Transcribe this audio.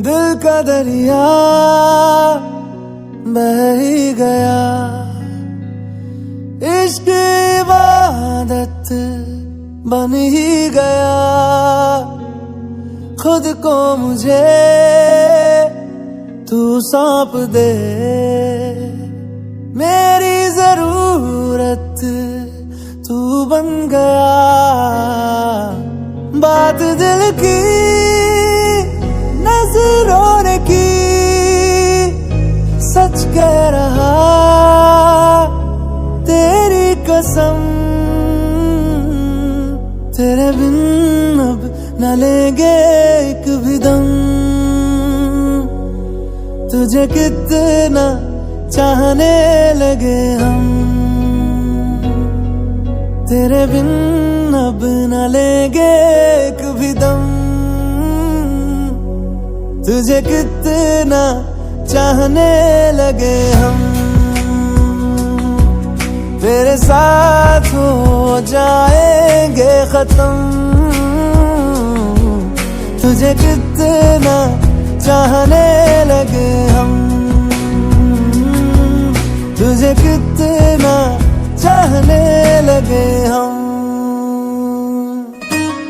दिल का दरिया बह ही गया, इश्क इबादत बन ही गया। खुद को मुझे तू सौंप दे, मेरी जरूरत तू बन गया। बात दिल की नजरों ने की, सच कह रहा तेरी कसम। तेरे बिन अब न लेंगे एक भी दम, तुझे कितना चाहने लगे हम। तेरे बिन अब न लेंगे एक भी दम, तुझे कितना चाहने लगे हम। तेरे साथ हो जाएंगे खत्म, तुझे कितना चाहने लगे हम। तुझे कितना चाहने लगे हम।